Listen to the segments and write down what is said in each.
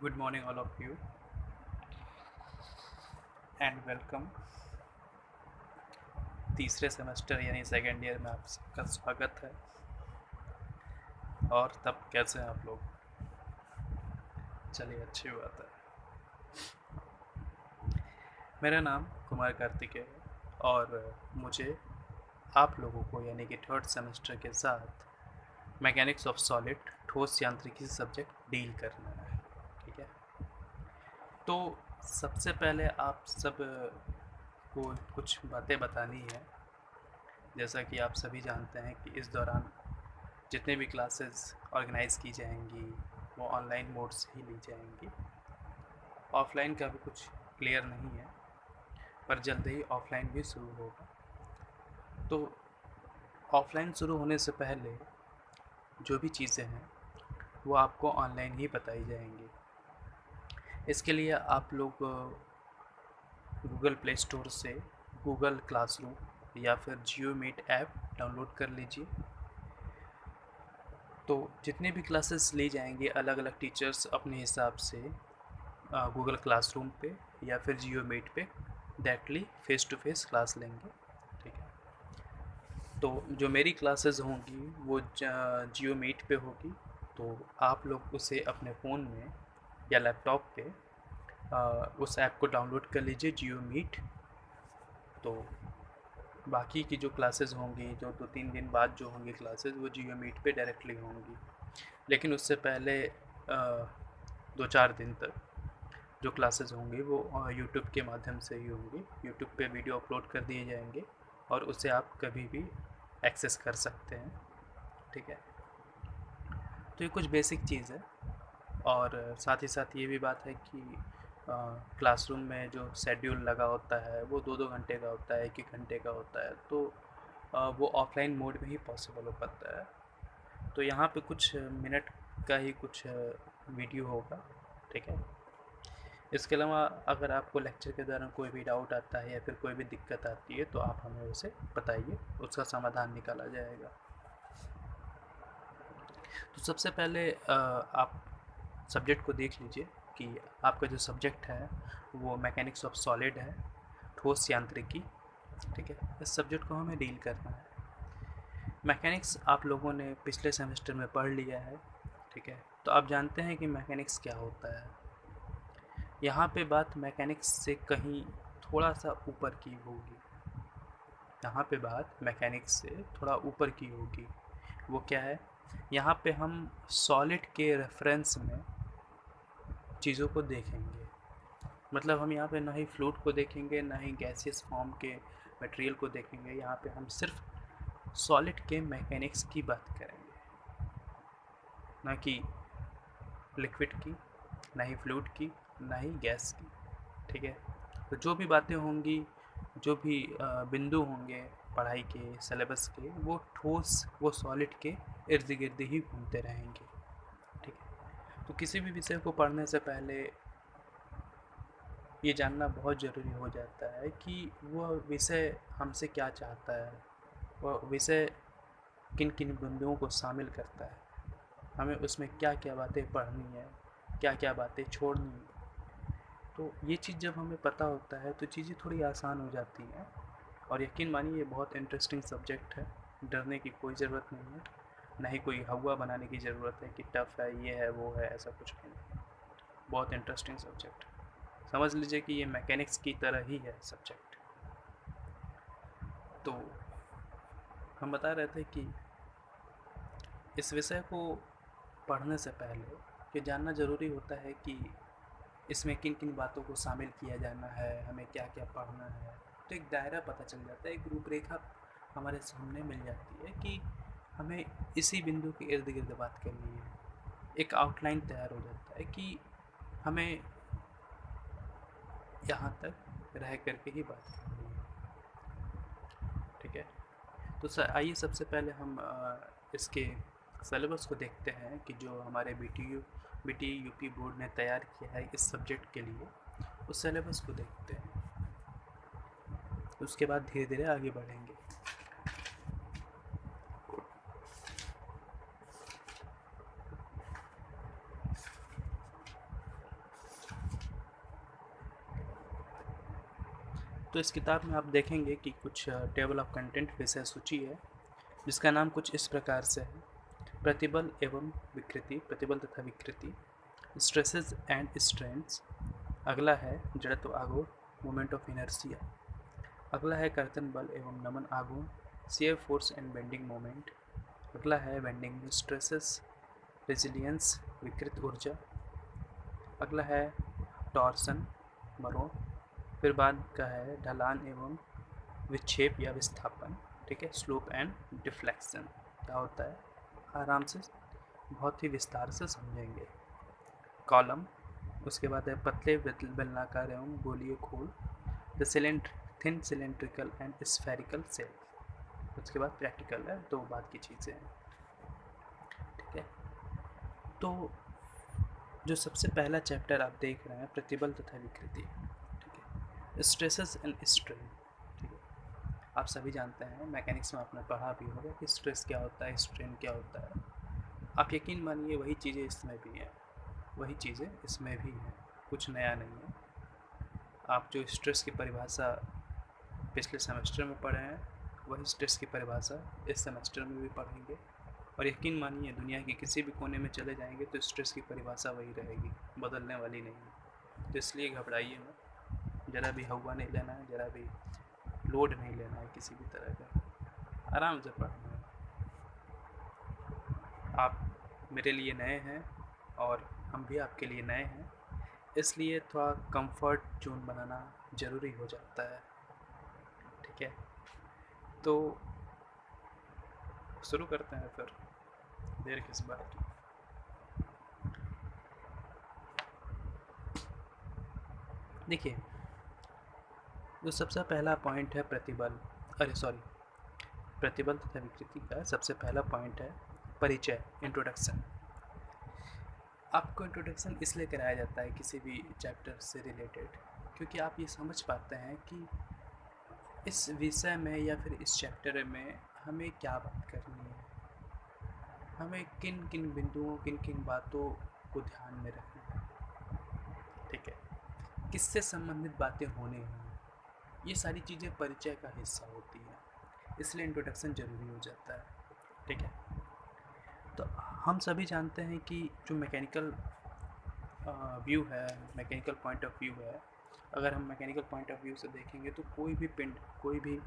Good morning, all of you, and welcome. तीसरे semester यानी second year में आप सबका स्वागत है। और तब कैसे हैं आप लोग? चलिए, अच्छी बात है। मेरा नाम कुमार कार्तिकेय है और मुझे आप लोगों को यानी कि थर्ड सेमेस्टर के साथ मैकेनिक्स ऑफ सॉलिड ठोस यांत्रिकी सब्जेक्ट डील करना है। ठीक है, तो सबसे पहले आप सब को कुछ बातें बतानी है। जैसा कि आप सभी जानते हैं कि इस दौरान जितने भी क्लासेस ऑर्गेनाइज़ की जाएंगी वो ऑनलाइन मोड से ही ली जाएंगी। ऑफलाइन का भी कुछ क्लियर नहीं है, पर जल्द ही ऑफलाइन भी शुरू होगा। तो ऑफलाइन शुरू होने से पहले जो भी चीज़ें हैं वो आपको ऑनलाइन ही बताई जाएंगी। इसके लिए आप लोग गूगल प्ले स्टोर से गूगल क्लासरूम या फिर जियो मीट ऐप डाउनलोड कर लीजिए। तो जितने भी क्लासेस ली जाएंगे अलग अलग टीचर्स अपने हिसाब से गूगल क्लासरूम पे या फिर जियो मीट पे directly face to face class लेंगे। ठीक है, तो जो मेरी क्लासेस होंगी वो जियो मीट पे होगी। तो आप लोग उसे अपने फ़ोन में या लैपटॉप पे उस ऐप को डाउनलोड कर लीजिए, जियो मीट। तो बाकी की जो क्लासेस होंगी, जो 2-3 दिन बाद जो होंगी क्लासेस, वो जियो मीट पे डायरेक्टली होंगी। लेकिन उससे पहले 2-4 दिन तक जो क्लासेस होंगी वो यूट्यूब के माध्यम से ही होंगी। यूट्यूब पे वीडियो अपलोड कर दिए जाएंगे और उसे आप कभी भी एक्सेस कर सकते हैं। ठीक है, तो ये कुछ बेसिक चीज़ है। और साथ ही साथ ये भी बात है कि क्लासरूम में जो शेड्यूल लगा होता है वो 2-2 घंटे का होता है, 1-1 घंटे का होता है। तो वो ऑफलाइन मोड में ही पॉसिबल हो पाता है। तो यहाँ पे कुछ मिनट का ही कुछ वीडियो होगा। ठीक है, इसके अलावा अगर आपको लेक्चर के दौरान कोई भी डाउट आता है या फिर कोई भी दिक्कत आती है तो आप हमें उसे बताइए, उसका समाधान निकाला जाएगा। तो सबसे पहले आप सब्जेक्ट को देख लीजिए कि आपका जो सब्जेक्ट है वो मैकेनिक्स ऑफ सॉलिड है, ठोस यांत्रिकी। ठीक है, इस सब्जेक्ट को हमें डील करना है। मैकेनिक्स आप लोगों ने पिछले सेमेस्टर में पढ़ लिया है। ठीक है, तो आप जानते हैं कि मैकेनिक्स क्या होता है। यहाँ पे बात मैकेनिक्स से कहीं थोड़ा सा ऊपर की होगी। यहाँ पे बात मैकेनिक्स से थोड़ा ऊपर की होगी। वो क्या है, यहाँ पे हम सॉलिड के रेफरेंस में चीज़ों को देखेंगे। मतलब हम यहाँ पे ना ही फ्लूइड को देखेंगे ना ही गैसियस फॉर्म के मटेरियल को देखेंगे। यहाँ पे हम सिर्फ सॉलिड के मैकेनिक्स की बात करेंगे, ना कि लिक्विड की, ना ही फ्लूइड की, ना ही गैस की। ठीक है, तो जो भी बातें होंगी, जो भी बिंदु होंगे पढ़ाई के सिलेबस के, वो ठोस, वो सॉलिड के इर्द गिर्द ही घूमते रहेंगे। ठीक है, तो किसी भी विषय को पढ़ने से पहले ये जानना बहुत ज़रूरी हो जाता है कि वह विषय हमसे क्या चाहता है, वह विषय किन किन बिंदुओं को शामिल करता है, हमें उसमें क्या क्या बातें पढ़नी है, क्या क्या बातें छोड़नी है। तो ये चीज़ जब हमें पता होता है तो चीज़ें थोड़ी आसान हो जाती हैं। और यकीन मानिए ये बहुत इंटरेस्टिंग सब्जेक्ट है, डरने की कोई ज़रूरत नहीं है, ना ही कोई हवा बनाने की ज़रूरत है कि टफ़ है, ये है, वो है, ऐसा कुछ भी नहीं। बहुत इंटरेस्टिंग सब्जेक्ट है, समझ लीजिए कि ये मैकेनिक्स की तरह ही है सब्जेक्ट। तो हम बता रहे थे कि इस विषय को पढ़ने से पहले ये जानना ज़रूरी होता है कि इसमें किन किन बातों को शामिल किया जाना है, हमें क्या क्या पढ़ना है। तो एक दायरा पता चल जाता है, एक रूपरेखा हमारे सामने मिल जाती है कि हमें इसी बिंदु के इर्द गिर्द बात करनी है। एक आउटलाइन तैयार हो जाता है कि हमें यहाँ तक रह करके ही बात करनी है। ठीक है, तो सर आइए सबसे पहले हम इसके सिलेबस को देखते हैं कि जो हमारे बी टी यूपी बोर्ड ने तैयार किया है इस सब्जेक्ट के लिए, उस सिलेबस को देखते हैं। उसके बाद धीरे धीरे आगे बढ़ेंगे। तो इस किताब में आप देखेंगे कि कुछ टेबल ऑफ कंटेंट विषय सूची है, जिसका नाम कुछ इस प्रकार से है: प्रतिबल एवं विकृति, प्रतिबल तथा विकृति, स्ट्रेसेस एंड स्ट्रेंथ्स। अगला है जड़त्व आघूर्ण, मोमेंट ऑफ इनर्शिया। अगला है कर्तन बल एवं नमन आघूर्ण, shear force and bending moment. अगला है बेंडिंग में स्ट्रेसेस, रेजिलियंस, विकृत ऊर्जा। अगला है टॉर्सन, मरोड़। फिर बाद का है ढलान एवं विक्षेप या विस्थापन, ठीक है, स्लोप एंड डिफ्लेक्शन। क्या होता है, आराम से बहुत ही विस्तार से समझेंगे। कॉलम, उसके बाद है पतले बेलनाकार एवं गोलीय खोल, the thin cylindrical and spherical shell. उसके बाद प्रैक्टिकल है, दो बात की चीज़ें हैं, ठीक है। तो जो सबसे पहला चैप्टर आप देख रहे हैं, प्रतिबल तथा विकृति, ठीक है, स्ट्रेसेस एंड स्ट्रेन, ठीक है। आप सभी जानते हैं, मैकेनिक्स में आपने पढ़ा भी होगा कि स्ट्रेस क्या होता है, स्ट्रेन क्या होता है। आप यकीन मानिए वही चीज़ें इसमें भी हैं, वही चीज़ें इसमें भी हैं, कुछ नया नहीं है। आप जो स्ट्रेस की परिभाषा पिछले सेमेस्टर में पढ़े हैं, वही स्ट्रेस की परिभाषा इस सेमेस्टर में भी पढ़ेंगे। और यकीन मानिए दुनिया के किसी भी कोने में चले जाएंगे तो स्ट्रेस की परिभाषा वही रहेगी, बदलने वाली नहीं है। तो इसलिए घबराइए मत, ज़रा भी हवा नहीं लेना है, ज़रा भी लोड नहीं लेना है किसी भी तरह का, आराम से पढ़ना है। आप मेरे लिए नए हैं और हम भी आपके लिए नए हैं, इसलिए थोड़ा कंफर्ट जोन बनाना ज़रूरी हो जाता है, ठीक है। तो शुरू करते हैं फिर, देर किस बात की। देखिए, जो सबसे पहला पॉइंट है प्रतिबल, प्रतिबल तथा विकृति का सबसे पहला पॉइंट है परिचय, इंट्रोडक्शन। आपको इंट्रोडक्शन इसलिए कराया जाता है किसी भी चैप्टर से रिलेटेड, क्योंकि आप ये समझ पाते हैं कि इस विषय में या फिर इस चैप्टर में हमें क्या बात करनी है, हमें किन किन बिंदुओं, किन किन बातों को ध्यान में रखना है, ठीक है, किससे संबंधित बातें होने हैं। ये सारी चीज़ें परिचय का हिस्सा होती हैं, इसलिए इंट्रोडक्शन ज़रूरी हो जाता है, ठीक है। तो हम सभी जानते हैं कि जो मैकेनिकल व्यू है, मैकेनिकल पॉइंट ऑफ व्यू है, अगर हम मैकेनिकल पॉइंट ऑफ व्यू से देखेंगे तो कोई भी पिंड, कोई भी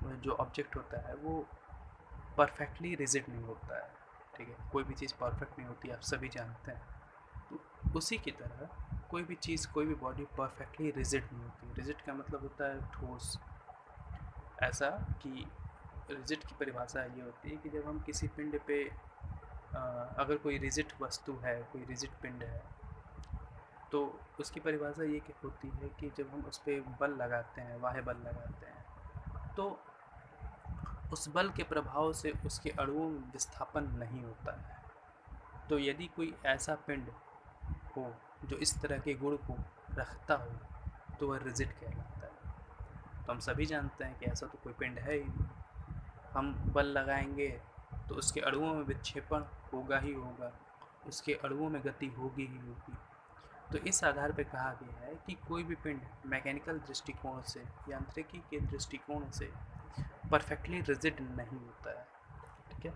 जो ऑब्जेक्ट होता है वो परफेक्टली रिजिड नहीं होता है, ठीक है। कोई भी चीज़ परफेक्ट नहीं होती, आप सभी जानते हैं। तो उसी की तरह कोई भी चीज़, कोई भी बॉडी परफेक्टली रिजिड नहीं होती। रिजिड का मतलब होता है ठोस, ऐसा कि रिजिड की परिभाषा ये होती है कि जब हम किसी पिंड पे अगर कोई रिजिड वस्तु है, कोई रिजिड पिंड है, तो उसकी परिभाषा ये होती है कि जब हम उस पर बल लगाते हैं, बाह्य बल लगाते हैं, तो उस बल के प्रभाव से उसके अणुओं में विस्थापन नहीं होता है। तो यदि कोई ऐसा पिंड हो जो इस तरह के गुण को रखता हो तो वह रिजिड कहलाता है। तो हम सभी जानते हैं कि ऐसा तो कोई पिंड है ही नहीं। हम बल लगाएंगे तो उसके अणुओं में विक्षेपण होगा ही होगा, उसके अणुओं में गति होगी ही होगी। तो इस आधार पर कहा गया है कि कोई भी पिंड मैकेनिकल दृष्टिकोण से, यांत्रिकी के दृष्टिकोण से परफेक्टली रिजिड नहीं होता है, ठीक है।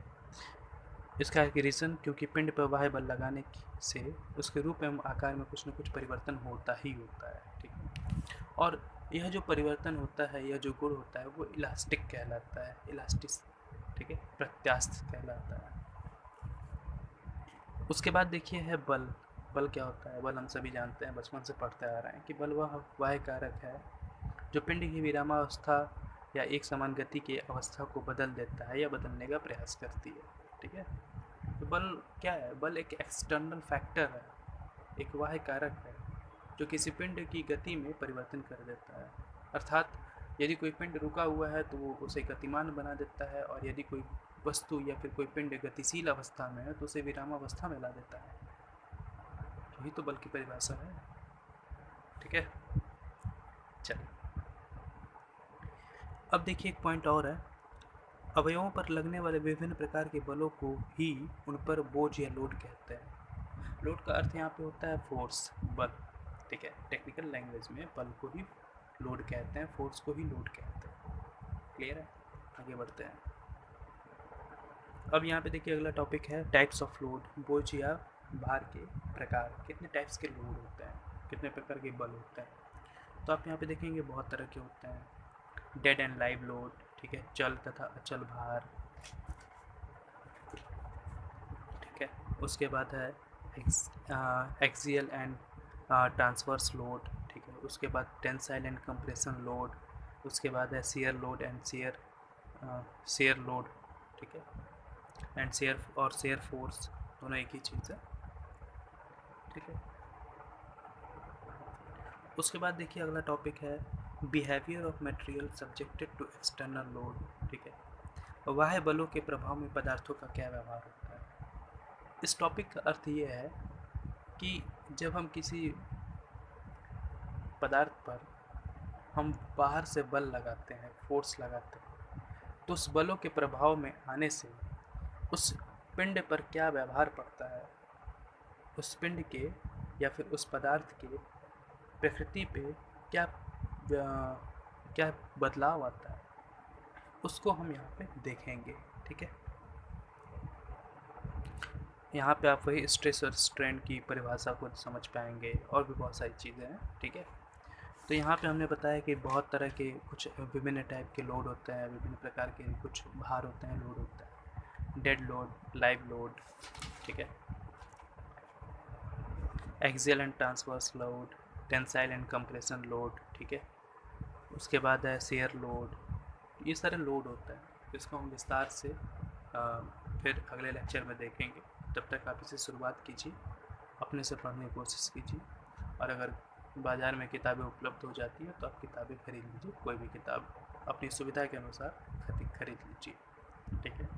इसका एक रीज़न, क्योंकि पिंड पर बाह्य बल लगाने से उसके रूप एवं आकार में कुछ न कुछ परिवर्तन होता ही होता है, ठीक है। और यह जो परिवर्तन होता है, यह जो गुण होता है, वो इलास्टिक कहलाता है, इलास्टिस, ठीक है, प्रत्यास्थ कहलाता है। उसके बाद देखिए है बल। बल क्या होता है? बल हम सभी जानते हैं, बचपन से पढ़ते आ रहे हैं कि बल वह बाह्य कारक है जो पिंड की विरामावस्था या एक समान गति की अवस्था को बदल देता है या बदलने का प्रयास करती है, ठीक है। तो बल क्या है? बल एक एक्सटर्नल फैक्टर है, एक बाह्य कारक है जो किसी पिंड की गति में परिवर्तन कर देता है। अर्थात यदि कोई पिंड रुका हुआ है तो वो उसे गतिमान बना देता है, और यदि कोई वस्तु या फिर कोई पिंड गतिशील अवस्था में है तो उसे विरामावस्था में ला देता है। यही तो बल की परिभाषा है, ठीक है। चलिए, अब देखिए एक पॉइंट और है, अवयवों पर लगने वाले विभिन्न प्रकार के बलों को ही उन पर बोझ या लोड कहते हैं। लोड का अर्थ यहाँ पे होता है फोर्स, बल, ठीक है। टेक्निकल लैंग्वेज में बल को ही लोड कहते हैं, फोर्स को ही लोड कहते हैं। क्लियर है? आगे बढ़ते हैं। अब यहाँ पे देखिए अगला टॉपिक है टाइप्स ऑफ लोड, बोझ या भार के प्रकार। कितने टाइप्स के लोड होते हैं, कितने प्रकार के बल होते हैं। तो आप यहाँ पे देखेंगे बहुत तरह के होते हैं। डेड एंड लाइव लोड, ठीक है, चल तथा अचल भार, ठीक है। उसके बाद है एक्सियल एंड ट्रांसवर्स लोड, ठीक है। उसके बाद टेंसाइल एंड कंप्रेशन लोड। उसके बाद है shear load and share load, ठीक है। एंड शेयर और शेयर फोर्स दोनों एक ही चीज़ है, ठीक है। उसके बाद देखिए अगला टॉपिक है behaviour of material subjected to external load, ठीक है। बाह्य बलों के प्रभाव में पदार्थों का क्या व्यवहार होता है। इस टॉपिक का अर्थ ये है कि जब हम किसी पदार्थ पर हम बाहर से बल लगाते हैं, फोर्स लगाते हैं, तो उस बलों के प्रभाव में आने से उस पिंड पर क्या व्यवहार पड़ता है, उस पिंड के या फिर उस पदार्थ के प्रकृति पे क्या क्या बदलाव आता है, उसको हम यहाँ पे देखेंगे, ठीक है। यहाँ पे आप वही स्ट्रेस और स्ट्रेन की परिभाषा को समझ पाएंगे और भी बहुत सारी चीज़ें हैं, ठीक है। तो यहाँ पे हमने बताया कि बहुत तरह के कुछ विभिन्न टाइप के लोड होते हैं, विभिन्न प्रकार के कुछ भार होते हैं, लोड होता है। डेड लोड, लाइव लोड, ठीक है, axial and transverse load, tensile and compression load, ठीक है। उसके बाद है शेयर लोड। ये सारे लोड होता है, इसको हम विस्तार से फिर अगले लेक्चर में देखेंगे। तब तक आप इसे शुरुआत कीजिए, अपने से पढ़ने की कोशिश कीजिए, और अगर बाज़ार में किताबें उपलब्ध हो जाती हैं तो आप किताबें खरीद लीजिए, कोई भी किताब अपनी सुविधा के अनुसार खरीद लीजिए, ठीक है।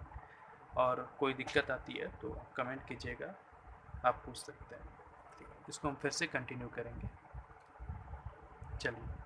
और कोई दिक्कत आती है तो कमेंट कीजिएगा, आप पूछ सकते हैं, ठीक है। इसको हम फिर से कंटिन्यू करेंगे। चलिए।